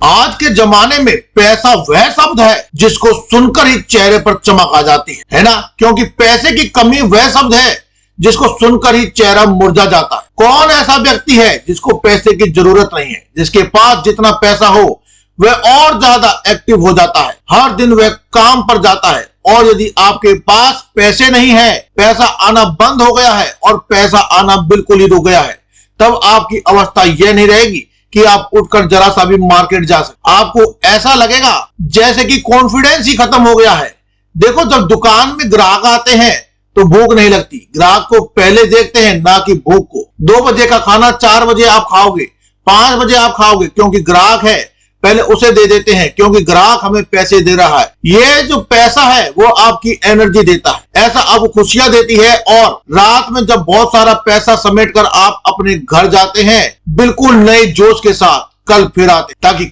आज के जमाने में पैसा वह शब्द है जिसको सुनकर ही चेहरे पर चमक आ जाती है ना? क्योंकि पैसे की कमी वह शब्द है जिसको सुनकर ही चेहरा मुरझा जाता है। कौन ऐसा व्यक्ति है जिसको पैसे की जरूरत नहीं है, जिसके पास जितना पैसा हो वह और ज्यादा एक्टिव हो जाता है, हर दिन वह काम पर जाता है। और यदि आपके पास पैसे नहीं है, पैसा आना बंद हो गया है और पैसा आना बिल्कुल ही रुक गया है, तब आपकी अवस्था यह नहीं रहेगी कि आप उठकर जरा सा भी मार्केट जा सके। आपको ऐसा लगेगा जैसे कि कॉन्फिडेंस ही खत्म हो गया है। देखो, जब दुकान में ग्राहक आते हैं तो भूख नहीं लगती, ग्राहक को पहले देखते हैं ना कि भूख को। 2 बजे का खाना 4 बजे आप खाओगे, 5 बजे आप खाओगे, क्योंकि ग्राहक है, पहले उसे दे देते हैं क्योंकि ग्राहक हमें पैसे दे रहा है। ये जो पैसा है वो आपकी एनर्जी देता है, ऐसा आपको खुशियां देती है। और रात में जब बहुत सारा पैसा समेट कर आप अपने घर जाते हैं, बिल्कुल नए जोश के साथ कल फिर आते, ताकि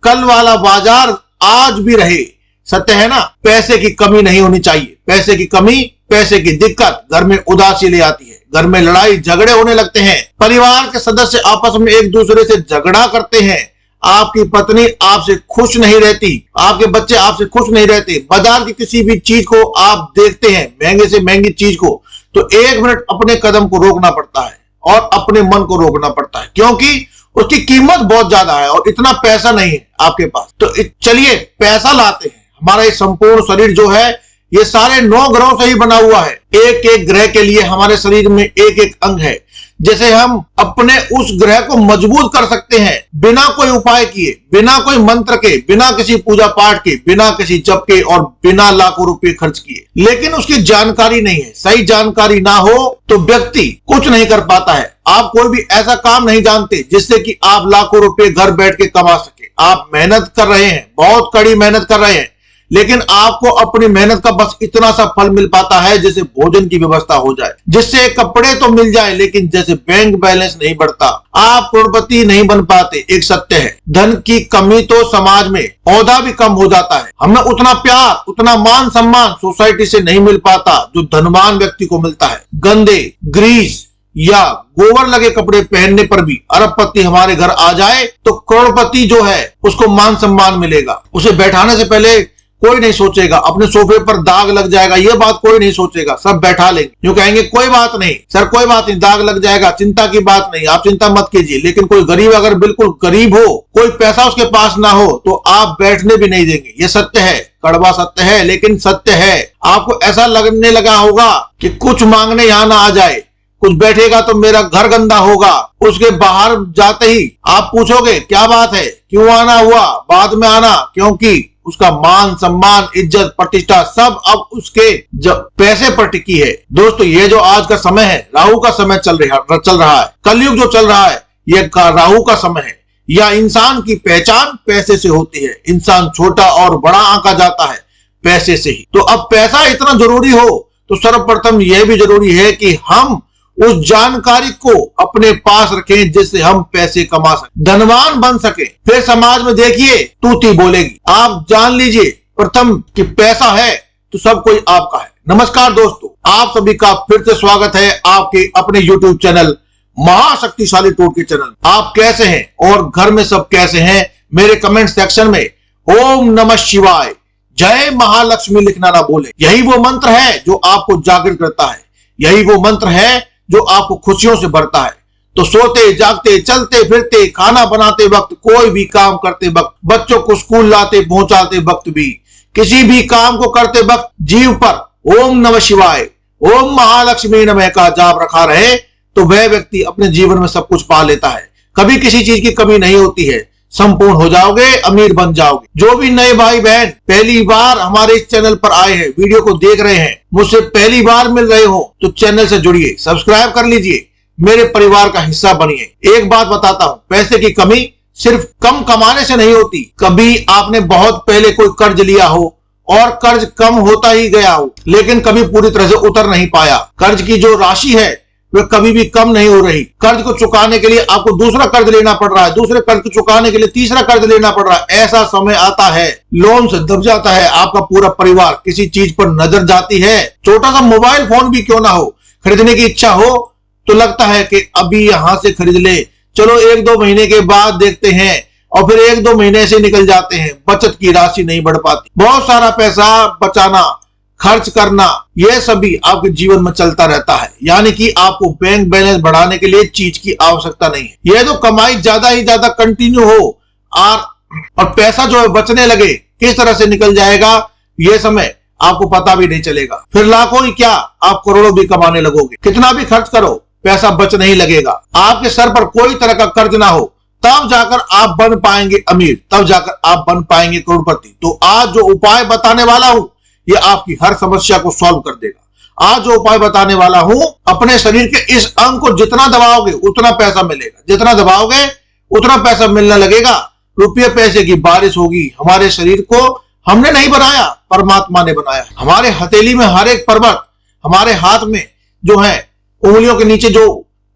कल वाला बाजार आज भी रहे। सत्य है ना? पैसे की कमी नहीं होनी चाहिए। पैसे की कमी, पैसे की दिक्कत घर में उदासी ले आती है, घर में लड़ाई झगड़े होने लगते हैं, परिवार के सदस्य आपस में एक दूसरे से झगड़ा करते हैं, आपकी पत्नी आपसे खुश नहीं रहती, आपके बच्चे आपसे खुश नहीं रहते। बाजार की किसी भी चीज को आप देखते हैं, महंगे से महंगी चीज को, तो 1 मिनट अपने कदम को रोकना पड़ता है और अपने मन को रोकना पड़ता है, क्योंकि उसकी कीमत बहुत ज्यादा है और इतना पैसा नहीं है आपके पास। तो चलिए पैसा लाते हैं। हमारा ये संपूर्ण शरीर जो है ये सारे 9 ग्रहों से ही बना हुआ है। एक एक ग्रह के लिए हमारे शरीर में एक एक अंग है। जैसे हम अपने उस ग्रह को मजबूत कर सकते हैं बिना कोई उपाय किए, बिना कोई मंत्र के, बिना किसी पूजा पाठ के, बिना किसी जप के और बिना लाखों रुपए खर्च किए। लेकिन उसकी जानकारी नहीं है। सही जानकारी ना हो तो व्यक्ति कुछ नहीं कर पाता है। आप कोई भी ऐसा काम नहीं जानते जिससे कि आप लाखों रुपए घर बैठ के कमा सके। आप मेहनत कर रहे हैं, बहुत कड़ी मेहनत कर रहे हैं, लेकिन आपको अपनी मेहनत का बस इतना सा फल मिल पाता है जैसे भोजन की व्यवस्था हो जाए, जिससे कपड़े तो मिल जाए, लेकिन जैसे बैंक बैलेंस नहीं बढ़ता, आप करोड़पति नहीं बन पाते। एक सत्य है, धन की कमी तो समाज में औदा भी कम हो जाता है। हमें उतना प्यार, उतना मान सम्मान सोसाइटी से नहीं मिल पाता जो धनवान व्यक्ति को मिलता है। गंदे, ग्रीस या गोबर लगे कपड़े पहनने पर भी अरबपति हमारे घर आ जाए तो करोड़पति जो है उसको मान सम्मान मिलेगा। उसे बैठाने से पहले कोई नहीं सोचेगा अपने सोफे पर दाग लग जाएगा, ये बात कोई नहीं सोचेगा, सब बैठा लेंगे। यूं कहेंगे कोई बात नहीं सर, कोई बात नहीं, दाग लग जाएगा, चिंता की बात नहीं, आप चिंता मत कीजिए। लेकिन कोई गरीब अगर बिल्कुल गरीब हो, कोई पैसा उसके पास ना हो, तो आप बैठने भी नहीं देंगे। ये सत्य है, कड़वा सत्य है, लेकिन सत्य है। आपको ऐसा लगने लगा होगा कि कुछ मांगने यहाँ ना आ जाए, कुछ बैठेगा तो मेरा घर गंदा होगा। उसके बाहर जाते ही आप पूछोगे क्या बात है, क्यों आना हुआ, बाद में आना, क्योंकि उसका मान सम्मान, इज्जत, प्रतिष्ठा सब अब उसके पैसे पर टिकी है। दोस्तों, ये जो आज का समय है, राहु का समय चल रहा है, कलयुग जो चल रहा है, ये राहु का समय है। या इंसान की पहचान पैसे से होती है। इंसान छोटा और बड़ा आंका जाता है पैसे से ही। तो अब पैसा इतना जरूरी हो तो सर्वप्रथम यह भी जरूरी है कि हम उस जानकारी को अपने पास रखें जिससे हम पैसे कमा सकें, धनवान बन सके। फिर समाज में देखिए तूती बोलेगी। आप जान लीजिए प्रथम कि पैसा है तो सब कोई आपका है। नमस्कार दोस्तों, आप सभी का फिर से स्वागत है आपके अपने YouTube चैनल महाशक्तिशाली टोटके चैनल। आप कैसे हैं और घर में सब कैसे हैं? मेरे कमेंट सेक्शन में ओम नमः शिवाय, जय महालक्ष्मी लिखना ना भूले। यही वो मंत्र है जो आपको जागृत करता है, यही वो मंत्र है जो आपको खुशियों से भरता है। तो सोते जागते, चलते फिरते, खाना बनाते वक्त, कोई भी काम करते वक्त, बच्चों को स्कूल लाते पहुंचाते वक्त भी, किसी भी काम को करते वक्त जीव पर ओम नमः शिवाय, ओम महालक्ष्मी नमः का जाप रखा रहे तो वह व्यक्ति अपने जीवन में सब कुछ पा लेता है। कभी किसी चीज की कमी नहीं होती है। संपूर्ण हो जाओगे, अमीर बन जाओगे। जो भी नए भाई बहन पहली बार हमारे इस चैनल पर आए हैं, वीडियो को देख रहे हैं, मुझसे पहली बार मिल रहे हो तो चैनल से जुड़िए, सब्सक्राइब कर लीजिए, मेरे परिवार का हिस्सा बनिए। एक बात बताता हूं, पैसे की कमी सिर्फ कम कमाने से नहीं होती। कभी आपने बहुत पहले कोई कर्ज लिया हो और कर्ज कम होता ही गया हो, लेकिन कभी पूरी तरह से उतर नहीं पाया। कर्ज की जो राशि है वह कभी भी कम नहीं हो रही। कर्ज को चुकाने के लिए आपको दूसरा कर्ज लेना पड़ रहा है, दूसरे कर्ज को चुकाने के लिए तीसरा कर्ज लेना पड़ रहा है। ऐसा समय आता है, लोन से दब जाता है आपका पूरा परिवार। किसी चीज पर नजर जाती है, छोटा सा मोबाइल फोन भी क्यों ना हो, खरीदने की इच्छा हो तो लगता है कि अभी यहां से खरीद ले, चलो 1-2 महीने के बाद देखते हैं, और फिर 1-2 महीने से निकल जाते हैं, बचत की राशि नहीं बढ़ पाती। बहुत सारा पैसा बचाना, खर्च करना, यह सभी आपके जीवन में चलता रहता है। यानी कि आपको बैंक बैलेंस बढ़ाने के लिए चीज की आवश्यकता नहीं है। यह तो कमाई ज्यादा ही ज्यादा कंटिन्यू हो और पैसा जो है बचने लगे, किस तरह से निकल जाएगा यह समय आपको पता भी नहीं चलेगा। फिर लाखों ही क्या, आप करोड़ों भी कमाने लगोगे। कितना भी खर्च करो, पैसा बच नहीं लगेगा। आपके सर पर कोई तरह का कर्ज ना हो, तब जाकर आप बन पाएंगे अमीर, तब जाकर आप बन पाएंगे करोड़पति। तो आज जो उपाय बताने वाला हूं, ये आपकी हर समस्या को सॉल्व कर देगा। आज जो उपाय बताने वाला हूं, अपने शरीर के इस अंग को जितना दबाओगे उतना पैसा मिलेगा, जितना दबाओगे उतना पैसा मिलने लगेगा। रुपये पैसे की बारिश होगी। हमारे शरीर को हमने नहीं बनाया, परमात्मा ने बनाया। हमारे हथेली में हर एक पर्वत, हमारे हाथ में जो है उंगलियों के नीचे जो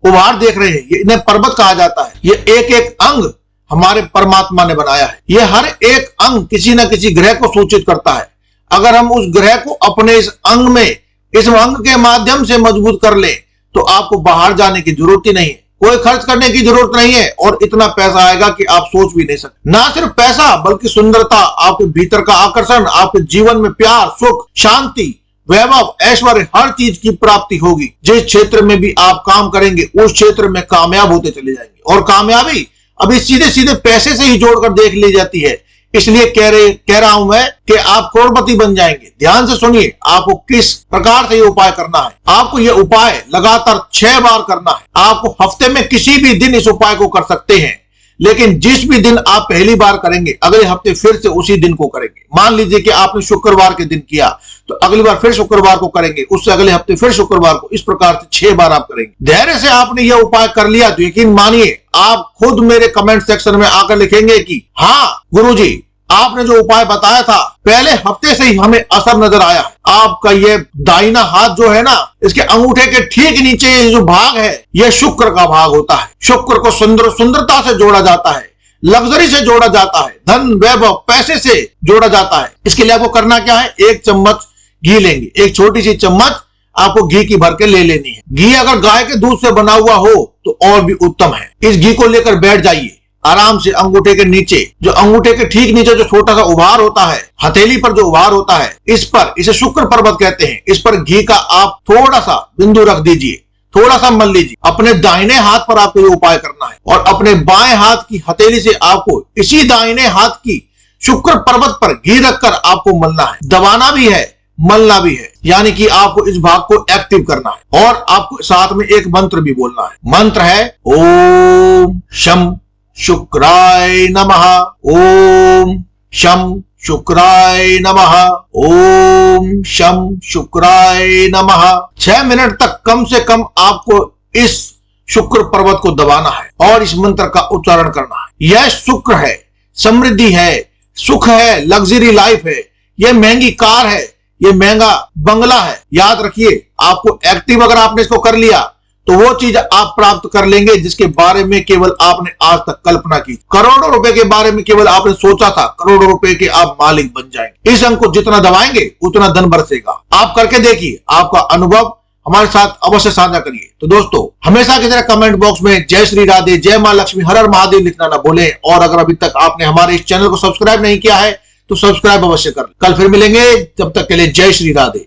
उभार देख रहे हैं, ये इन्हें पर्वत कहा जाता है। ये एक एक अंग हमारे परमात्मा ने बनाया है। ये हर एक अंग किसी न किसी ग्रह को सूचित करता है। अगर हम उस ग्रह को अपने इस अंग में, इस अंग के माध्यम से मजबूत कर ले, तो आपको बाहर जाने की जरूरत ही नहीं है, कोई खर्च करने की जरूरत नहीं है, और इतना पैसा आएगा कि आप सोच भी नहीं सकते। ना सिर्फ पैसा, बल्कि सुंदरता, आपके भीतर का आकर्षण, आपके जीवन में प्यार, सुख, शांति, वैभव, ऐश्वर्य, हर चीज की प्राप्ति होगी। जिस क्षेत्र में भी आप काम करेंगे उस क्षेत्र में कामयाब होते चले जाएंगे। और कामयाबी अभी सीधे सीधे पैसे से ही जोड़कर देख ली जाती है। इसलिए कह रहा हूं मैं कि आप करोड़पति बन जाएंगे। ध्यान से सुनिए, आपको किस प्रकार से ये उपाय करना है। आपको ये उपाय लगातार 6 बार करना है। आपको हफ्ते में किसी भी दिन इस उपाय को कर सकते हैं, लेकिन जिस भी दिन आप पहली बार करेंगे, अगले हफ्ते फिर से उसी दिन को करेंगे। मान लीजिए कि आपने शुक्रवार के दिन किया, तो अगली बार फिर शुक्रवार को करेंगे, उससे अगले हफ्ते फिर शुक्रवार को। इस प्रकार से 6 बार आप करेंगे। धैर्य से आपने यह उपाय कर लिया तो यकीन मानिए, आप खुद मेरे कमेंट सेक्शन में आकर लिखेंगे कि हाँ गुरुजी, आपने जो उपाय बताया था पहले हफ्ते से ही हमें असर नजर आया है। आपका ये दाहिना हाथ जो है ना, इसके अंगूठे के ठीक नीचे ये जो भाग है, ये शुक्र का भाग होता है। शुक्र को सुंदरता से जोड़ा जाता है, लग्जरी से जोड़ा जाता है, धन, वैभव, पैसे से जोड़ा जाता है। इसके लिए आपको करना क्या है, 1 चम्मच घी लेंगे। एक छोटी सी चम्मच आपको घी की भर के ले लेनी है। घी अगर गाय के दूध से बना हुआ हो तो और भी उत्तम है। इस घी को लेकर बैठ जाइए आराम से अंगूठे के नीचे, जो अंगूठे के ठीक नीचे जो छोटा सा उभार होता है, हथेली पर जो उभार होता है, इस पर, इसे शुक्र पर्वत कहते हैं, इस पर घी का आप थोड़ा सा बिंदु रख दीजिए, थोड़ा सा मल लीजिए। अपने दाहिने हाथ पर आपको ये उपाय करना है और अपने बाएं हाथ की हथेली से आपको इसी दाहिने हाथ की शुक्र पर्वत पर घी रखकर आपको मलना है। दबाना भी है, मलना भी है, यानी कि आपको इस भाग को एक्टिव करना है। और आपको साथ में एक मंत्र भी बोलना है। मंत्र है ओम शम शुक्राय नमः, ओम शम शुक्राय नमः, ओम शम शुक्राय नमः। 6 मिनट तक कम से कम आपको इस शुक्र पर्वत को दबाना है और इस मंत्र का उच्चारण करना है। यह शुक्र है, समृद्धि है, सुख है, लग्जरी लाइफ है, यह महंगी कार है, यह महंगा बंगला है। याद रखिए, आपको एक्टिव अगर आपने इसको कर लिया तो वो चीज आप प्राप्त कर लेंगे जिसके बारे में केवल आपने आज तक कल्पना की। करोड़ों रुपए के बारे में केवल आपने सोचा था, करोड़ों रुपए के आप मालिक बन जाएंगे। इस अंक को जितना दबाएंगे उतना धन बरसेगा। आप करके देखिए, आपका अनुभव हमारे साथ अवश्य साझा करिए। तो दोस्तों, हमेशा की तरह कमेंट बॉक्स में जय श्री राधे, जय मां लक्ष्मी, हर हर महादेव लिखना ना भूलें। और अगर अभी तक आपने हमारे इस चैनल को सब्सक्राइब नहीं किया है तो सब्सक्राइब अवश्य कर। कल फिर मिलेंगे, तब तक के लिए जय श्री राधे।